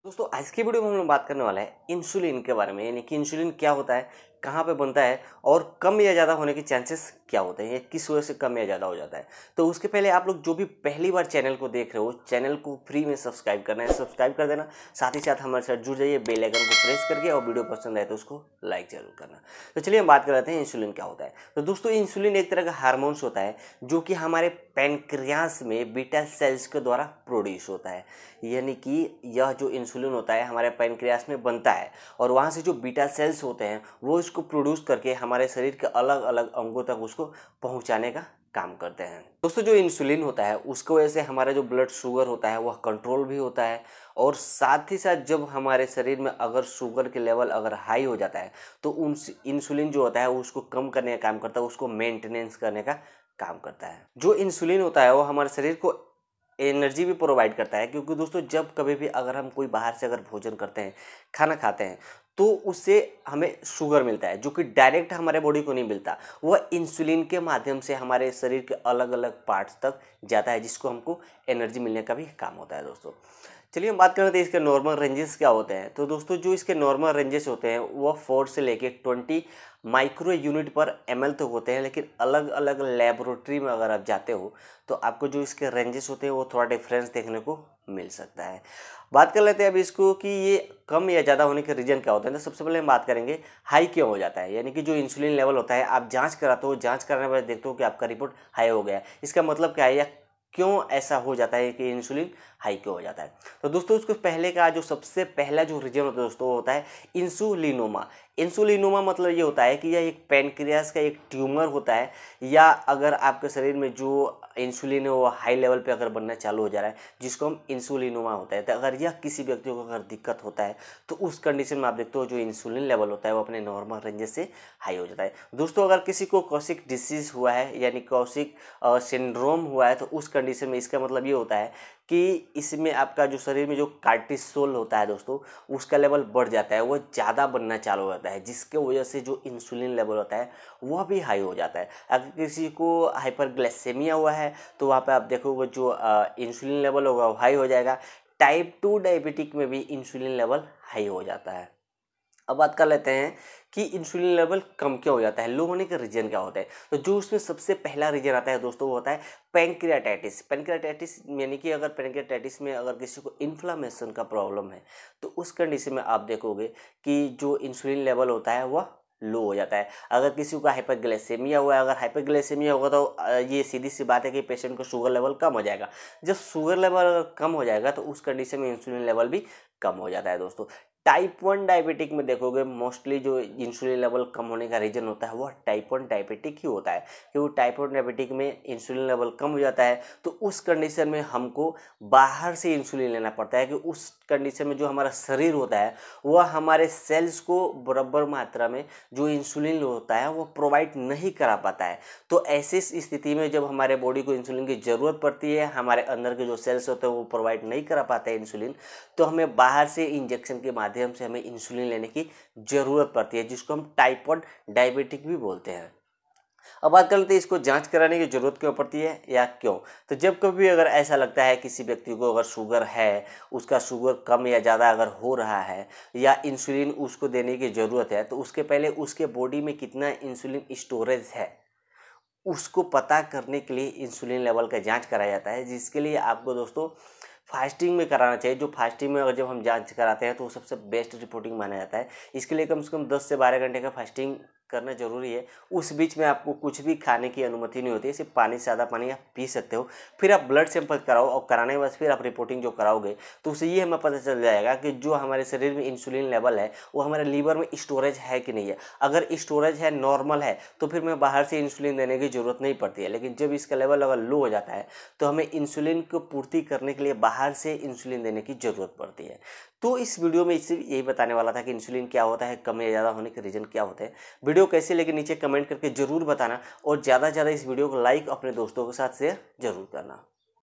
दोस्तों आज की वीडियो में हम लोग बात करने वाला है इंसुलिन के बारे में। यानी कि इंसुलिन क्या होता है, कहाँ पे बनता है और कम या ज़्यादा होने के चांसेस क्या होते हैं, या किस वजह से कम या ज़्यादा हो जाता है। तो उसके पहले आप लोग जो भी पहली बार चैनल को देख रहे हो, चैनल को फ्री में सब्सक्राइब करना है, सब्सक्राइब कर देना। साथ ही साथ हमारे साथ जुड़ जाइए बेल आइकन को प्रेस करके, और वीडियो पसंद आए तो उसको लाइक जरूर करना। तो चलिए हम बात कर लेते हैं इंसुलिन क्या होता है। तो दोस्तों इंसुलिन एक तरह का हार्मोन्स होता है जो कि हमारे पैनक्रियास में बीटा सेल्स के द्वारा प्रोड्यूस होता है। यानी कि यह जो इंसुलिन होता है हमारे पैनक्रियास में बनता है, और वहाँ से जो बीटा सेल्स होते हैं वो इसको प्रोड्यूस करके हमारे शरीर के अलग अलग अंगों तक उसको पहुँचाने का काम करते हैं। दोस्तों जो इंसुलिन होता है उसकी वजह से हमारा जो ब्लड शुगर होता है वह कंट्रोल भी होता है, और साथ ही साथ जब हमारे शरीर में अगर शुगर के लेवल अगर हाई हो जाता है तो उन इंसुलिन जो होता है उसको कम करने का काम करता है, उसको मेंटेनेंस करने का काम करता है। जो इंसुलिन होता है वो हमारे शरीर को एनर्जी भी प्रोवाइड करता है, क्योंकि दोस्तों जब कभी भी अगर हम कोई बाहर से अगर भोजन करते हैं, खाना खाते हैं, तो उससे हमें शुगर मिलता है जो कि डायरेक्ट हमारे बॉडी को नहीं मिलता। वह इंसुलिन के माध्यम से हमारे शरीर के अलग अलग पार्ट्स तक जाता है, जिसको हमको एनर्जी मिलने का भी काम होता है। दोस्तों चलिए हम बात करते हैं इसके नॉर्मल रेंजेस क्या होते हैं। तो दोस्तों जो इसके नॉर्मल रेंजेस होते हैं वह 4 से लेके 20 माइक्रो यूनिट पर ml तक होते हैं, लेकिन अलग अलग लेबोरेटरी में अगर आप जाते हो तो आपको जो इसके रेंजेस होते हैं वो थोड़ा डिफरेंस देखने को मिल सकता है। बात कर लेते हैं अब इसको कि ये कम या ज़्यादा होने के रीजन क्या होते हैं। तो सबसे पहले हम बात करेंगे हाई क्यों हो जाता है। यानी कि जो इंसुलिन लेवल होता है आप जांच कराते हो, जांच कराने के बाद देखते हो कि आपका रिपोर्ट हाई हो गया है, इसका मतलब क्या है या क्यों ऐसा हो जाता है कि इंसुलिन हाई क्यों हो जाता है। तो दोस्तों उसको पहले का जो सबसे पहला जो रीजन होता है दोस्तों वो होता है इंसुलिनोमा। इंसुलिनोमा मतलब ये होता है कि यह एक पैनक्रियास का एक ट्यूमर होता है, या अगर आपके शरीर में जो इंसुलिन है वो हाई लेवल पे अगर बनना चालू हो जा रहा है, जिसको हम इंसुलिनोमा होता है। तो अगर यह किसी व्यक्ति को अगर दिक्कत होता है तो उस कंडीशन में आप देखते हो जो इंसुलिन लेवल होता है वो अपने नॉर्मल रेंजेस से हाई हो जाता है। दोस्तों अगर किसी को कौशिक डिसीज हुआ है यानी कौशिक सिंड्रोम हुआ है, तो उस कंडीशन में इसका मतलब ये होता है कि इसमें आपका जो शरीर में जो कार्टिसोल होता है दोस्तों उसका लेवल बढ़ जाता है, वो ज़्यादा बनना चालू हो जाता है, जिसके वजह से जो इंसुलिन लेवल होता है वह भी हाई हो जाता है। अगर किसी को हाइपरग्लाइसेमिया हुआ है तो वहाँ पे आप देखोगे जो इंसुलिन लेवल होगा वो हाई हो जाएगा। टाइप 2 डायबिटिक में भी इंसुलिन लेवल हाई हो जाता है। अब बात कर लेते हैं कि इंसुलिन लेवल कम क्यों हो जाता है, लो होने का रीजन क्या होता है। तो जो उसमें सबसे पहला रीजन आता है दोस्तों वो होता है पैंक्रियाटाइटिस। पैंक्रियाटाइटिस यानी कि अगर पैंक्रियाटाइटिस में अगर किसी को इन्फ्लामेशन का प्रॉब्लम है तो उस कंडीशन में आप देखोगे कि जो इंसुलिन लेवल होता है वह लो हो जाता है। अगर किसी को हाइपरग्लाइसेमिया हुआ है, अगर हाइपरग्लाइसेमिया होगा तो ये सीधी सी बात है कि पेशेंट को शुगर लेवल कम हो जाएगा। जब शुगर लेवल अगर कम हो जाएगा तो उस कंडीशन में इंसुलिन लेवल भी कम हो जाता है। दोस्तों टाइप 1 डायबिटिक में देखोगे मोस्टली जो इंसुलिन लेवल कम होने का रीजन होता है वह टाइप 1 डायबिटिक ही होता है, क्योंकि टाइप 1 डायबिटिक में इंसुलिन लेवल कम हो जाता है। तो उस कंडीशन में हमको बाहर से इंसुलिन लेना पड़ता है, कि उस कंडीशन में जो हमारा शरीर होता है वह हमारे सेल्स को बराबर मात्रा में जो इंसुलिन होता है वो प्रोवाइड नहीं करा पाता है। तो ऐसी स्थिति में जब हमारे बॉडी को इंसुलिन की ज़रूरत पड़ती है, हमारे अंदर के जो सेल्स होते हैं वो प्रोवाइड नहीं करा पाते हैं इंसुलिन, तो हमें बाहर से इंजेक्शन के माध्यम से हमें इंसुलिन लेने की ज़रूरत पड़ती है, जिसको हम टाइप 1 डायबिटिक भी बोलते हैं। अब बात कर लेते हैं इसको जांच कराने की ज़रूरत क्यों पड़ती है या क्यों। तो जब कभी अगर ऐसा लगता है किसी व्यक्ति को अगर शुगर है, उसका शुगर कम या ज़्यादा अगर हो रहा है या इंसुलिन उसको देने की ज़रूरत है, तो उसके पहले उसके बॉडी में कितना इंसुलिन स्टोरेज है उसको पता करने के लिए इंसुलिन लेवल का जांच कराया जाता है, जिसके लिए आपको दोस्तों फास्टिंग में कराना चाहिए। जो फास्टिंग में अगर जब हम जांच कराते हैं तो वो सबसे बेस्ट रिपोर्टिंग माना जाता है। इसके लिए कम से कम 10 से 12 घंटे का फास्टिंग करना जरूरी है। उस बीच में आपको कुछ भी खाने की अनुमति नहीं होती है, सिर्फ पानी, सादा पानी आप पी सकते हो। फिर आप ब्लड सैंपल कराओ, और कराने के बाद फिर आप रिपोर्टिंग जो कराओगे तो उससे ये हमें पता चल जाएगा कि जो हमारे शरीर में इंसुलिन लेवल है वो हमारे लीवर में स्टोरेज है कि नहीं है। अगर स्टोरेज है, नॉर्मल है, तो फिर हमें बाहर से इंसुलिन देने की ज़रूरत नहीं पड़ती है। लेकिन जब इसका लेवल अगर लो हो जाता है तो हमें इंसुलिन को पूर्ति करने के लिए बाहर से इंसुलिन देने की ज़रूरत पड़ती है। तो इस वीडियो में इससे यही बताने वाला था कि इंसुलिन क्या होता है, कम या ज़्यादा होने के रीज़न क्या होते हैं। वीडियो कैसे लगे नीचे कमेंट करके ज़रूर बताना, और ज़्यादा से ज़्यादा इस वीडियो को लाइक अपने दोस्तों के साथ शेयर जरूर करना।